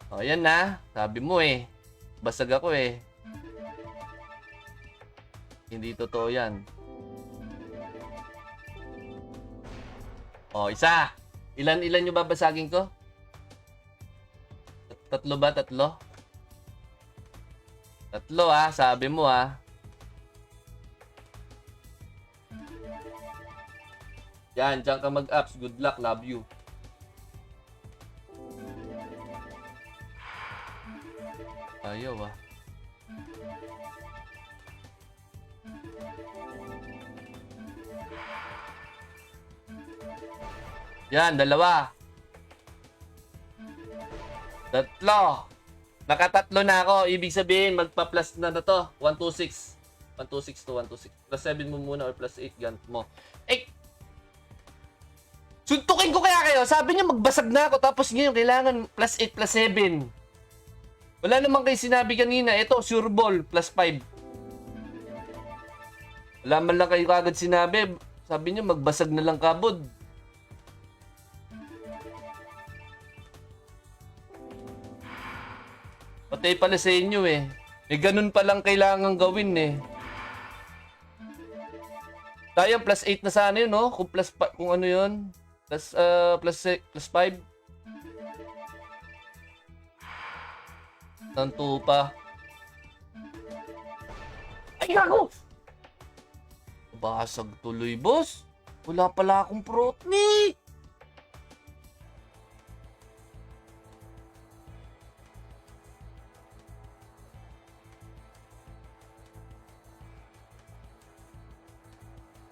O, yan na. Sabi mo eh. Basag ako eh. Hindi totoo yan. O, isa. Ilan yung babasagin ko? Tatlo ba? Tatlo? Tatlo ah. Sabi mo ah. Yan. Diyan ka mag-ups. Good luck. Love you. Ayaw ah. Yan, dalawa. Tatlo. Nakatatlo na ako. Ibig sabihin, magpa-plus na to. 126. 126 to 126. Plus 7 mo muna or plus 8 ganit mo. Eh, suntukin ko kaya kayo. Sabi niya magbasag na ako. Tapos ngayon, kailangan plus 8 plus 7. Wala naman kayo sinabi kanina. Ito, sure ball. Plus 5. Wala man lang kayo kagad sinabi. Sabi niya magbasag na lang kabod. Patay pala sa inyo eh. Eh ganun pa lang kailangan gawin eh. Kaya plus 8 na sana yun, no? Kung plus kung ano yun. Plus 5. Nang 2 pa. Ay, gago! Basag tuloy, boss. Wala pala akong protni.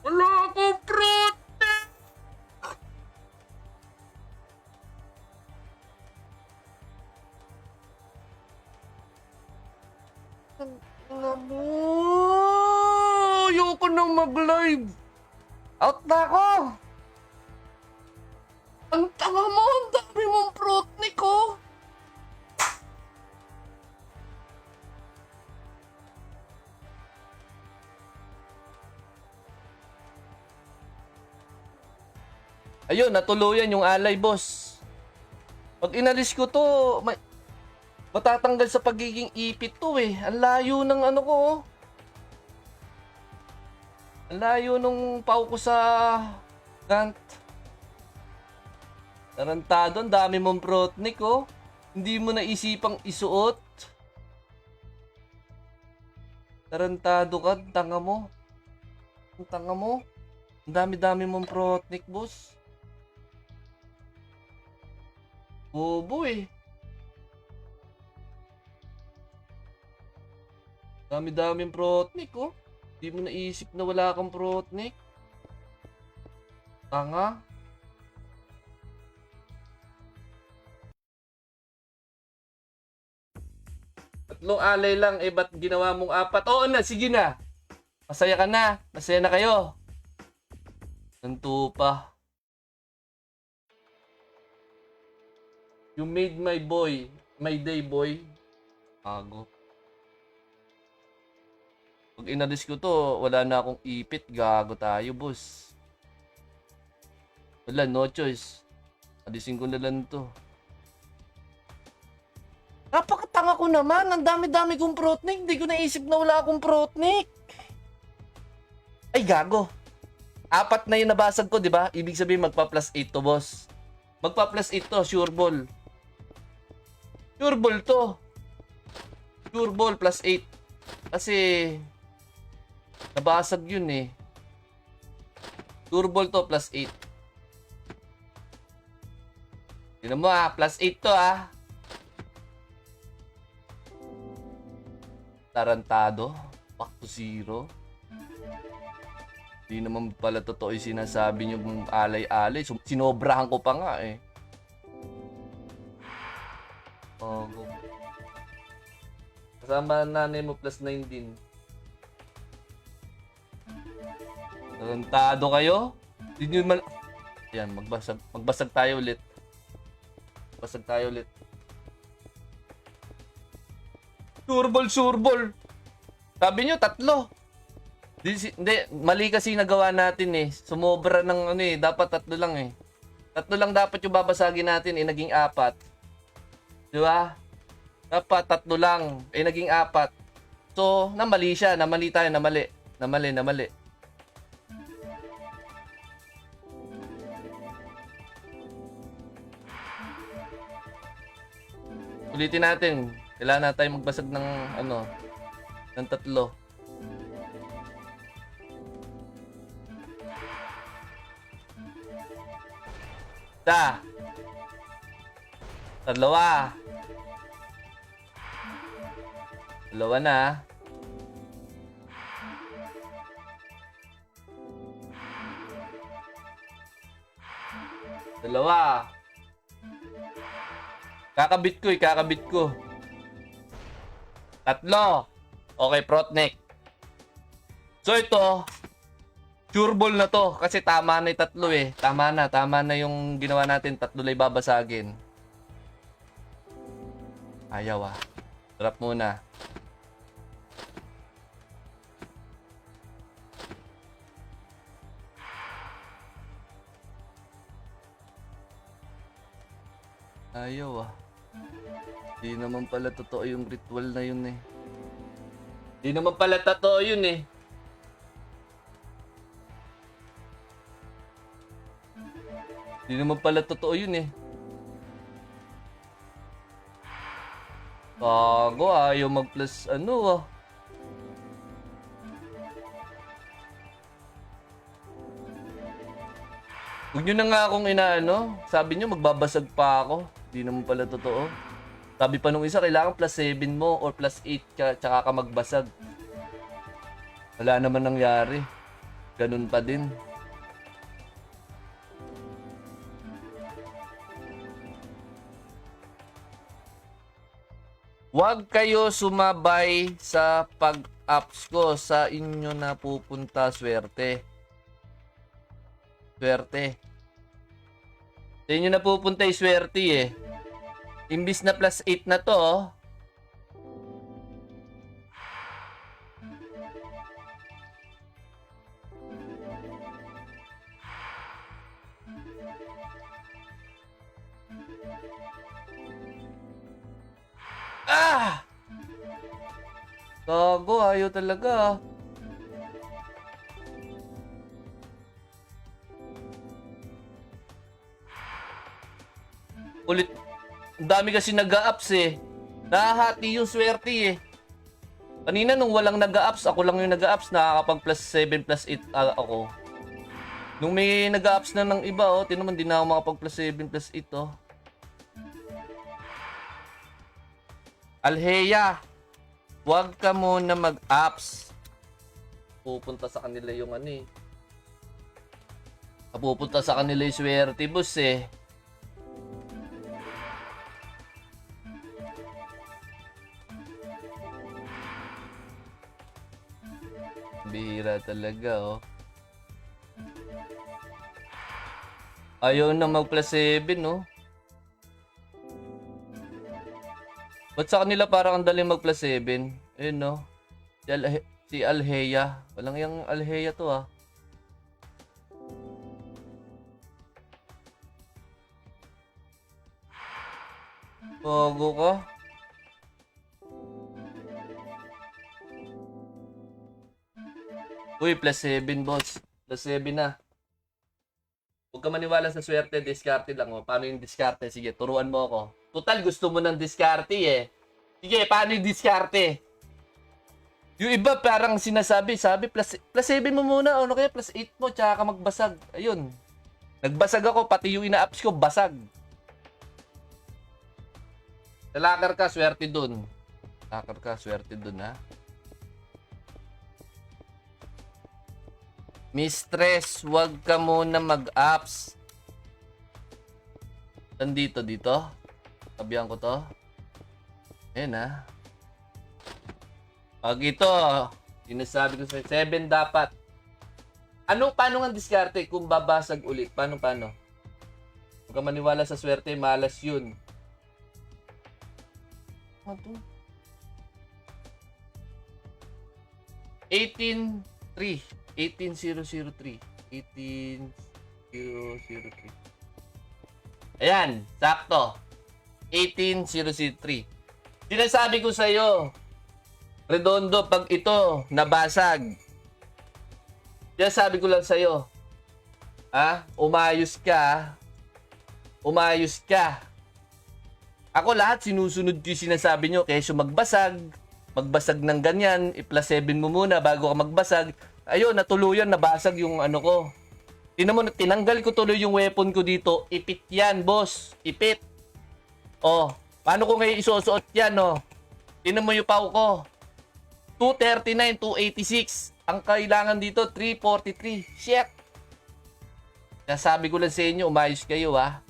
Wala akong protni. Ano mo? Ayoko nang mag-live. Out na ako. Ang tanga mo. Ang dami mong protni ko. Ayun, natuluyan yung alay, boss. Pag inalis ko to, matatanggal sa pagiging ipit to eh. Ang layo ng ano ko. Oh. Ang layo nung pau ko sa Gant. Tarantado, ang dami mong protnik oh. Hindi mo naisipang isuot. Tarantado ka, tanga mo. Ang tanga mo. Ang dami-dami mong protnik, boss. Bobo eh. Dami-daming protnik oh. Hindi mo naisip na wala kang protnik. Tanga. Tatlong alay lang eh, ba't ginawa mong 4? Oo na, sige na. Masaya ka na. Masaya na kayo. Nanto pa. You made my day boy. Ago. Pag inalis ko to, wala na akong ipit. Gago tayo, boss. Wala, no choice. Alisin ko na lang to. Napakatanga ko naman. Ang dami-dami kong protnik. Hindi ko naisip na wala akong protnik. Ay, gago. 4 na yung nabasag ko, di ba? Ibig sabihin, magpa-plus 8 to, boss. Magpa-plus 8 to, sure ball. Sure ball to. Sure ball plus 8. Kasi nabasag yun eh. Sure ball to plus 8. Tignan mo ah, plus 8 to ah. Tarantado. Back to 0. Hindi naman pala totoo yung sinasabi nyo mong alay-alay. Sinobrahan ko pa nga eh. Oh, go. Kasama nanay mo plus 9 din. Tarantado kayo? Hindi nyo man... Ayan, magbasag tayo ulit. Magbasag tayo ulit. Surbol. Sabi nyo, 3. Hindi, mali kasi nagawa natin eh. Sumobra ng ano eh. Dapat 3 lang eh. 3 lang dapat yung babasagin natin eh. Naging 4. Diba? Dapat 3 lang. Eh, naging 4. So, namali siya. Namali tayo. Namali. Ulitin natin. Kailangan na tayo magbasag ng ng 3. Isa. 2. 2 na. 2. Kakabit ko. 3. Okay, Protneck. So ito, sure ball na to kasi tama na yung 3 eh. Tama na yung ginawa natin. 3 lang babasagin. Ayaw ah. Drop muna. Ayaw ah. Di naman pala totoo yung ritual na yun eh. Di naman pala totoo yun eh. Di naman pala totoo yun eh. Bago ayaw mag-plus ah. Huwag nyo na nga akong inaano. Sabi nyo magbabasag pa ako. Di naman pala totoo. Sabi pa nung isa, kailangan plus 7 mo or plus 8 ka, tsaka ka magbasag. Wala naman nangyari. Ganun pa din. Huwag kayo sumabay sa pag-ups ko. Sa inyo na pupunta swerte. Swerte. Sa inyo na pupunta yung swerte eh. Imbis na plus 8 na to, Gago, ayaw talaga. Ulit. Ang dami kasi nag-a-ups eh. Nahahati yung swerte eh. Kanina nung walang nag-a-ups, ako lang yung nag-a-ups, nakakapag plus 7 plus 8 ako. Nung may nag-a-ups na ng iba, oh, tinuman din na ako makapag plus 7 plus 8, oh. Alheya, huwag ka muna mag-ups. Pupunta sa kanila yung ano eh. Pupunta sa kanila yung swerte, boss eh. Bihira talaga, oh. Ayaw na mag plus 7, oh. Ba't sa kanila parang ang daling mag plus 7? Ayun, no. Si Alheya. Walang yung Alheya to, ah. Bago ka. Uy, plus 7, boss. Plus 7 na. Huwag ka maniwala sa swerte, diskarte lang. Oh. Paano yung diskarte? Sige, turuan mo ako. Total, gusto mo ng diskarte eh. Sige, paano yung diskarte? Yung iba parang sinasabi, plus 7 mo muna. Ano kaya, plus 8 mo, tsaka ka magbasag. Ayun. Nagbasag ako, pati yung ina-ups ko, basag. Talakar ka, swerte dun. Talakar ka, swerte dun, ha? Mistress, wag ka muna mag-ups. Nandito, dito. Tabihan ko to. Ayan, ha. Pag ito, sinasabi ko sa 7 dapat. Paano nga diskarte kung babasag ulit? Paano? Huwag ka maniwala sa swerte, malas yun. Ano to? 18-3. 18,003. 18,003. Ayan, sakto. 18,003. Sinasabi ko sa'yo, Redondo, pag ito nabasag, sinasabi ko lang sa'yo, umayos ka, umayos ka. Ako lahat sinusunod ko yung sinasabi nyo, kesyo magbasag ng ganyan, i-plus 7 mo muna bago ka magbasag. Ayun, natuluyan, nabasag yung ano ko. Tingnan mo, tinanggal ko tuloy yung weapon ko dito. Ipit yan, boss. Ipit. Oh, paano ko ngayon isusuot yan, oh? Tingnan mo yung pau ko. 239, 286. Ang kailangan dito, 343. Shit. Nasabi ko lang sa inyo, umayos kayo, ha?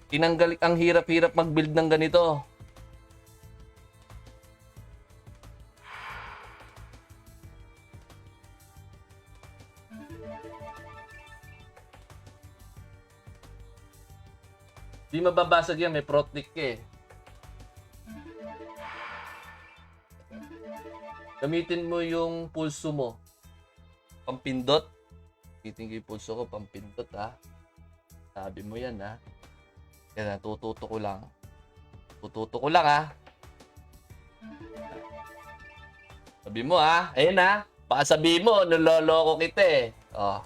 Tinanggal, ang hirap-hirap mag-build ng ganito. Di mababasag yan, may protnick ka eh. Gamitin mo yung pulso mo. Pampindot. Gamitin ko yung pulso ko, pampindot ha. Sabi mo yan ha. Yan, tututo ko lang. Tututo ko lang ha. Sabi mo ha. Ayan ha. Baka sabihin mo, niloloko kita eh. Oh.